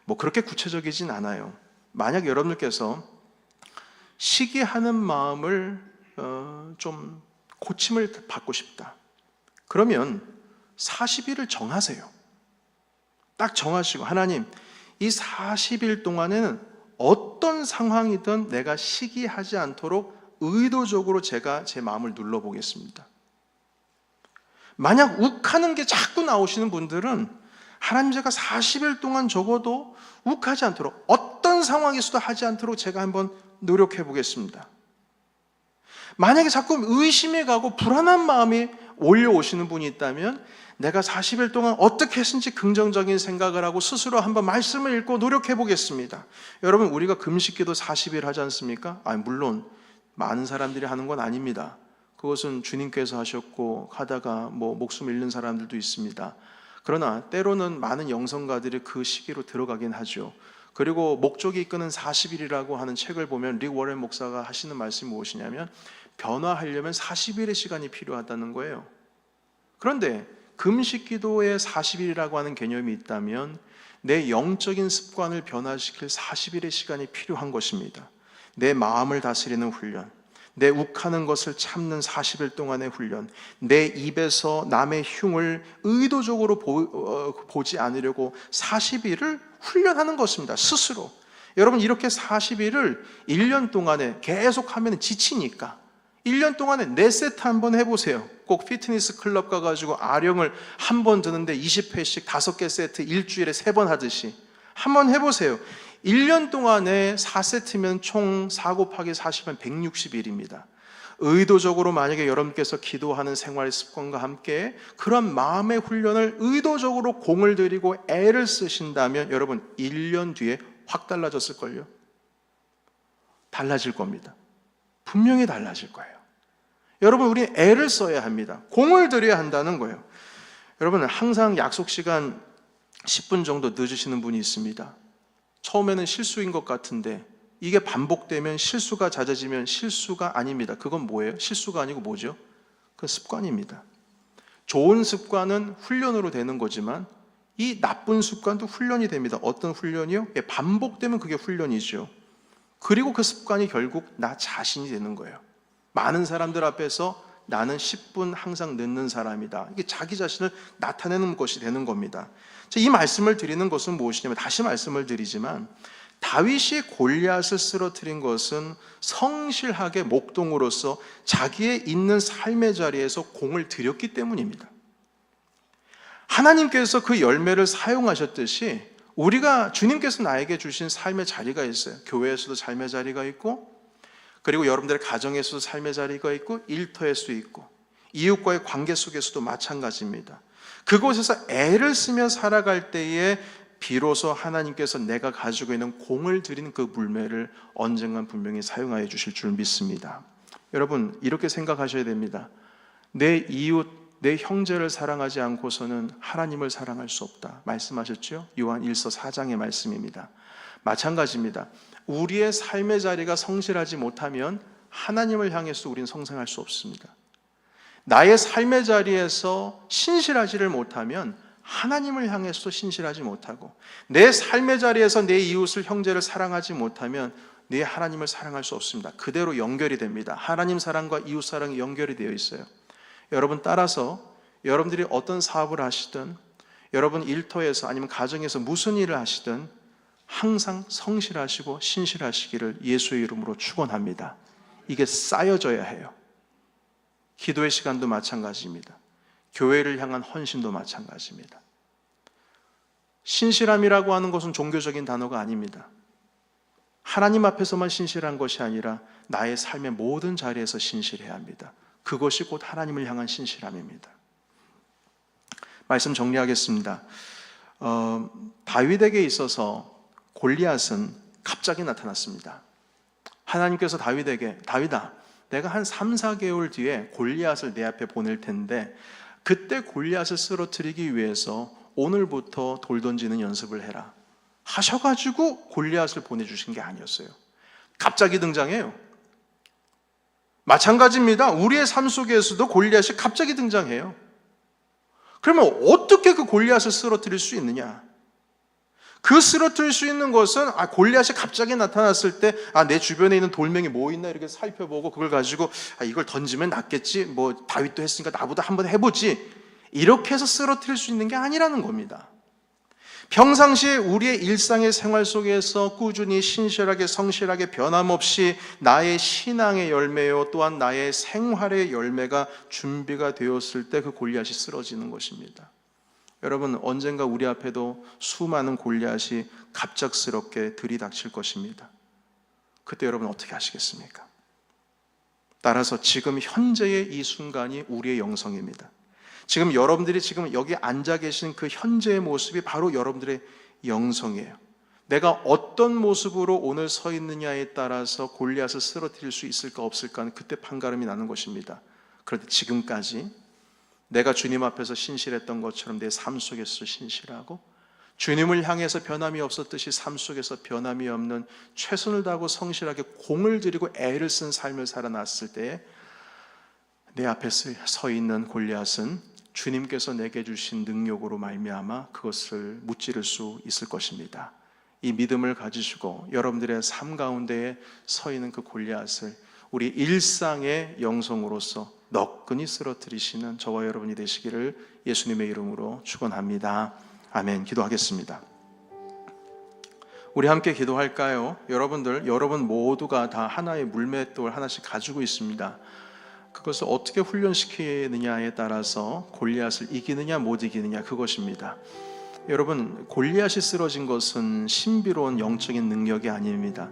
[SPEAKER 1] 뭐 그렇게 구체적이진 않아요. 만약 여러분들께서 시기하는 마음을 좀 고침을 받고 싶다, 그러면 40일을 정하세요. 딱 정하시고, 하나님, 이 40일 동안에는 어떤 상황이든 내가 시기하지 않도록 의도적으로 제가 제 마음을 눌러보겠습니다. 만약 욱하는 게 자꾸 나오시는 분들은 하나님, 제가 40일 동안 적어도 욱하지 않도록, 어떤 상황에서도 하지 않도록 제가 한번 노력해 보겠습니다. 만약에 자꾸 의심이 가고 불안한 마음이 올려오시는 분이 있다면 내가 40일 동안 어떻게 했는지 긍정적인 생각을 하고 스스로 한번 말씀을 읽고 노력해 보겠습니다. 여러분, 우리가 금식기도 40일 하지 않습니까? 물론 많은 사람들이 하는 건 아닙니다. 그것은 주님께서 하셨고 하다가 목숨 잃는 사람들도 있습니다. 그러나 때로는 많은 영성가들이 그 시기로 들어가긴 하죠. 그리고 목적이 이끄는 40일이라고 하는 책을 보면 릭 워렌 목사가 하시는 말씀이 무엇이냐면, 변화하려면 40일의 시간이 필요하다는 거예요. 그런데 금식기도에 40일이라고 하는 개념이 있다면 내 영적인 습관을 변화시킬 40일의 시간이 필요한 것입니다. 내 마음을 다스리는 훈련, 내 욱하는 것을 참는 40일 동안의 훈련, 내 입에서 남의 흉을 의도적으로 보지 않으려고 40일을 훈련하는 것입니다. 스스로. 여러분, 이렇게 40일을 1년 동안에 계속 하면 지치니까 1년 동안에 4세트 한번 해보세요. 꼭 피트니스 클럽 가가지고 아령을 한 번 드는데 20회씩 5개 세트 일주일에 3번 하듯이 한번 해보세요. 1년 동안에 4세트면 총 4 곱하기 40은 160일입니다. 의도적으로 만약에 여러분께서 기도하는 생활 습관과 함께 그런 마음의 훈련을 의도적으로 공을 들이고 애를 쓰신다면 여러분, 1년 뒤에 확 달라졌을걸요? 달라질 겁니다. 분명히 달라질 거예요. 여러분, 우리 애를 써야 합니다. 공을 들여야 한다는 거예요. 여러분, 항상 약속 시간 10분 정도 늦으시는 분이 있습니다. 처음에는 실수인 것 같은데 이게 반복되면, 실수가 잦아지면 실수가 아닙니다. 그건 뭐예요? 실수가 아니고 뭐죠? 그건 습관입니다. 좋은 습관은 훈련으로 되는 거지만 이 나쁜 습관도 훈련이 됩니다. 어떤 훈련이요? 반복되면 그게 훈련이죠. 그리고 그 습관이 결국 나 자신이 되는 거예요. 많은 사람들 앞에서 나는 10분 항상 늦는 사람이다. 이게 자기 자신을 나타내는 것이 되는 겁니다. 이 말씀을 드리는 것은 무엇이냐면, 다시 말씀을 드리지만 다윗이 골리앗을 쓰러뜨린 것은 성실하게 목동으로서 자기의 있는 삶의 자리에서 공을 들였기 때문입니다. 하나님께서 그 열매를 사용하셨듯이 우리가, 주님께서 나에게 주신 삶의 자리가 있어요. 교회에서도 삶의 자리가 있고, 그리고 여러분들의 가정에서도 삶의 자리가 있고, 일터에서도 있고, 이웃과의 관계 속에서도 마찬가지입니다. 그곳에서 애를 쓰며 살아갈 때에 비로소 하나님께서 내가 가지고 있는 공을 들인 그 물매를 언젠간 분명히 사용하여 주실 줄 믿습니다. 여러분, 이렇게 생각하셔야 됩니다. 내 이웃, 내 형제를 사랑하지 않고서는 하나님을 사랑할 수 없다 말씀하셨죠? 요한 1서 4장의 말씀입니다. 마찬가지입니다. 우리의 삶의 자리가 성실하지 못하면 하나님을 향해서 우리는 성장할 수 없습니다. 나의 삶의 자리에서 신실하지를 못하면 하나님을 향해서도 신실하지 못하고, 내 삶의 자리에서 내 이웃을, 형제를 사랑하지 못하면 내 하나님을 사랑할 수 없습니다. 그대로 연결이 됩니다. 하나님 사랑과 이웃 사랑이 연결이 되어 있어요. 여러분, 따라서 여러분들이 어떤 사업을 하시든, 여러분 일터에서 아니면 가정에서 무슨 일을 하시든 항상 성실하시고 신실하시기를 예수의 이름으로 축원합니다. 이게 쌓여져야 해요. 기도의 시간도 마찬가지입니다. 교회를 향한 헌신도 마찬가지입니다. 신실함이라고 하는 것은 종교적인 단어가 아닙니다. 하나님 앞에서만 신실한 것이 아니라 나의 삶의 모든 자리에서 신실해야 합니다. 그것이 곧 하나님을 향한 신실함입니다. 말씀 정리하겠습니다. 다윗에게 있어서 골리앗은 갑자기 나타났습니다. 하나님께서 다윗에게, 다윗아, 내가 한 3, 4개월 뒤에 골리앗을 내 앞에 보낼 텐데 그때 골리앗을 쓰러뜨리기 위해서 오늘부터 돌 던지는 연습을 해라 하셔가지고 골리앗을 보내주신 게 아니었어요. 갑자기 등장해요. 마찬가지입니다. 우리의 삶 속에서도 골리앗이 갑자기 등장해요. 그러면 어떻게 그 골리앗을 쓰러뜨릴 수 있느냐? 그 쓰러뜨릴 수 있는 것은 골리앗이 갑자기 나타났을 때 내 주변에 있는 돌멩이 뭐 있나 이렇게 살펴보고 그걸 가지고 이걸 던지면 낫겠지, 뭐 다윗도 했으니까 나보다 한번 해보지, 이렇게 해서 쓰러뜨릴 수 있는 게 아니라는 겁니다. 평상시에 우리의 일상의 생활 속에서 꾸준히 신실하게 성실하게 변함없이 나의 신앙의 열매요 또한 나의 생활의 열매가 준비가 되었을 때 그 골리앗이 쓰러지는 것입니다. 여러분, 언젠가 우리 앞에도 수많은 골리앗이 갑작스럽게 들이닥칠 것입니다. 그때 여러분 어떻게 하시겠습니까? 따라서 지금 현재의 이 순간이 우리의 영성입니다. 지금 여러분들이 지금 여기 앉아 계신 그 현재의 모습이 바로 여러분들의 영성이에요. 내가 어떤 모습으로 오늘 서 있느냐에 따라서 골리앗을 쓰러뜨릴 수 있을까 없을까는 그때 판가름이 나는 것입니다. 그런데 지금까지 내가 주님 앞에서 신실했던 것처럼 내 삶 속에서 신실하고 주님을 향해서 변함이 없었듯이 삶 속에서 변함이 없는 최선을 다하고 성실하게 공을 들이고 애를 쓴 삶을 살아났을 때 내 앞에 서 있는 골리앗은 주님께서 내게 주신 능력으로 말미암아 그것을 무찌를 수 있을 것입니다. 이 믿음을 가지시고 여러분들의 삶 가운데에 서 있는 그 골리앗을 우리 일상의 영성으로서 너끈히 쓰러뜨리시는 저와 여러분이 되시기를 예수님의 이름으로 축원합니다. 아멘. 기도하겠습니다. 우리 함께 기도할까요? 여러분 모두가 다 하나의 물맷돌 하나씩 가지고 있습니다. 그것을 어떻게 훈련시키느냐에 따라서 골리앗을 이기느냐 못 이기느냐 그것입니다. 여러분, 골리앗이 쓰러진 것은 신비로운 영적인 능력이 아닙니다.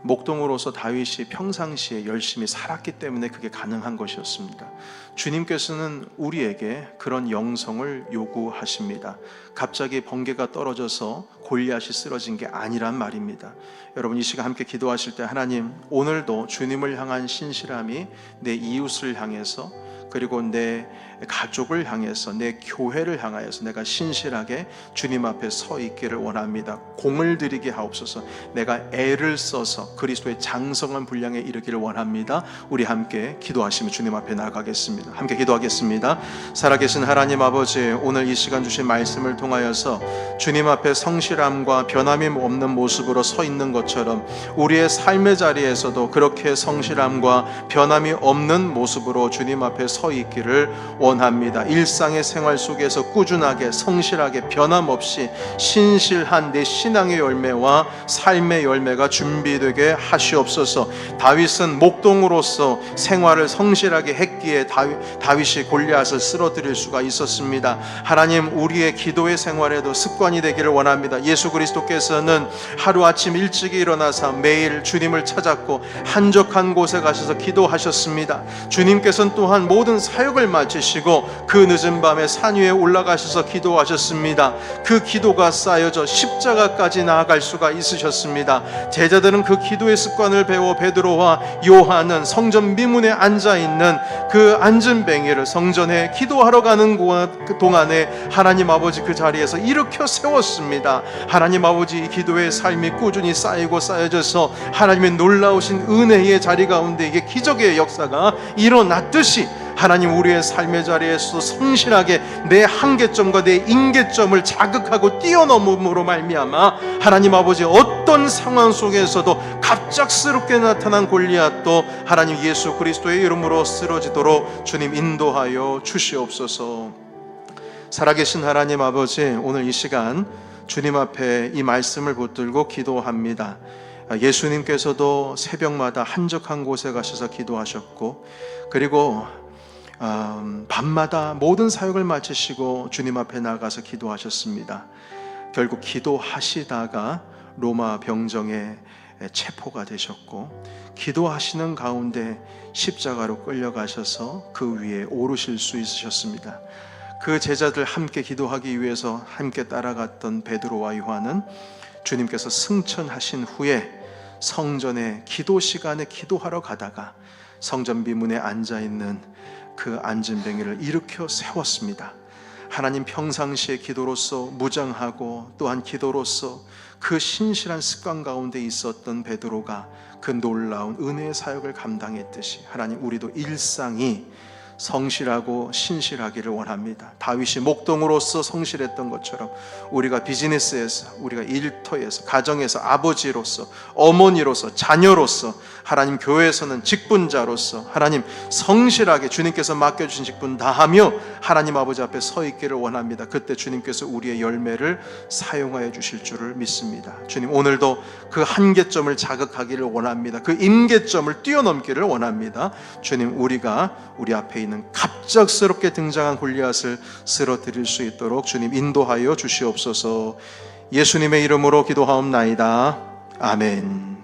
[SPEAKER 1] 목동으로서 다윗이 평상시에 열심히 살았기 때문에 그게 가능한 것이었습니다. 주님께서는 우리에게 그런 영성을 요구하십니다. 갑자기 번개가 떨어져서 골리앗이 쓰러진 게 아니란 말입니다. 여러분, 이 시간 함께 기도하실 때 하나님, 오늘도 주님을 향한 신실함이 내 이웃을 향해서 그리고 내 가족을 향해서 내 교회를 향하여서 내가 신실하게 주님 앞에 서 있기를 원합니다. 공을 들이게 하옵소서. 내가 애를 써서 그리스도의 장성한 분량에 이르기를 원합니다. 우리 함께 기도하시며 주님 앞에 나아가겠습니다. 함께 기도하겠습니다. 살아계신 하나님 아버지, 오늘 이 시간 주신 말씀을 통하여서 주님 앞에 성실함과 변함이 없는 모습으로 서 있는 것처럼 우리의 삶의 자리에서도 그렇게 성실함과 변함이 없는 모습으로 주님 앞에 서 있기를 원합니다. 일상의 생활 속에서 꾸준하게 성실하게 변함없이 신실한 내 신앙의 열매와 삶의 열매가 준비되게 하시옵소서. 다윗은 목동으로서 생활을 성실하게 했기에 다윗이 골리앗을 쓰러뜨릴 수가 있었습니다. 하나님, 우리의 기도의 생활에도 습관이 되기를 원합니다. 예수 그리스도께서는 하루아침 일찍 일어나서 매일 주님을 찾았고 한적한 곳에 가셔서 기도하셨습니다. 주님께서는 또한 모든 사역을 마치시고 그 늦은 밤에 산 위에 올라가셔서 기도하셨습니다. 그 기도가 쌓여져 십자가까지 나아갈 수가 있으셨습니다. 제자들은 그 기도의 습관을 배워 베드로와 요한은 성전 미문에 앉아있는 그 안전뱅이를 성전에 기도하러 가는 그 동안에 하나님 아버지 그 자리에서 일으켜 세웠습니다. 하나님 아버지, 이 기도의 삶이 꾸준히 쌓이고 쌓여져서 하나님의 놀라우신 은혜의 자리 가운데 이게 기적의 역사가 일어났듯이 하나님, 우리의 삶의 자리에서 성실하게 내 한계점과 내 임계점을 자극하고 뛰어넘음으로 말미암아 하나님 아버지, 어떤 상황 속에서도 갑작스럽게 나타난 골리앗도 하나님 예수 그리스도의 이름으로 쓰러지도록 주님 인도하여 주시옵소서. 살아계신 하나님 아버지, 오늘 이 시간 주님 앞에 이 말씀을 붙들고 기도합니다. 예수님께서도 새벽마다 한적한 곳에 가셔서 기도하셨고, 그리고 밤마다 모든 사역을 마치시고 주님 앞에 나가서 기도하셨습니다. 결국 기도하시다가 로마 병정에 체포가 되셨고, 기도하시는 가운데 십자가로 끌려가셔서 그 위에 오르실 수 있으셨습니다. 그 제자들 함께 기도하기 위해서 함께 따라갔던 베드로와 요한은 주님께서 승천하신 후에 성전에 기도 시간에 기도하러 가다가 성전 비문에 앉아있는 그 안전뱅이를 일으켜 세웠습니다. 하나님, 평상시에 기도로서 무장하고 또한 기도로서 그 신실한 습관 가운데 있었던 베드로가 그 놀라운 은혜의 사역을 감당했듯이 하나님, 우리도 일상이 성실하고 신실하기를 원합니다. 다윗이 목동으로서 성실했던 것처럼 우리가 비즈니스에서, 우리가 일터에서, 가정에서, 아버지로서, 어머니로서, 자녀로서, 하나님 교회에서는 직분자로서 하나님 성실하게 주님께서 맡겨주신 직분 다하며 하나님 아버지 앞에 서 있기를 원합니다. 그때 주님께서 우리의 열매를 사용하여 주실 줄을 믿습니다. 주님, 오늘도 그 한계점을 자극하기를 원합니다. 그 임계점을 뛰어넘기를 원합니다. 주님, 우리가 우리 앞에 있는 갑작스럽게 등장한 골리앗을 쓰러뜨릴 수 있도록 주님 인도하여 주시옵소서. 예수님의 이름으로 기도하옵나이다. 아멘.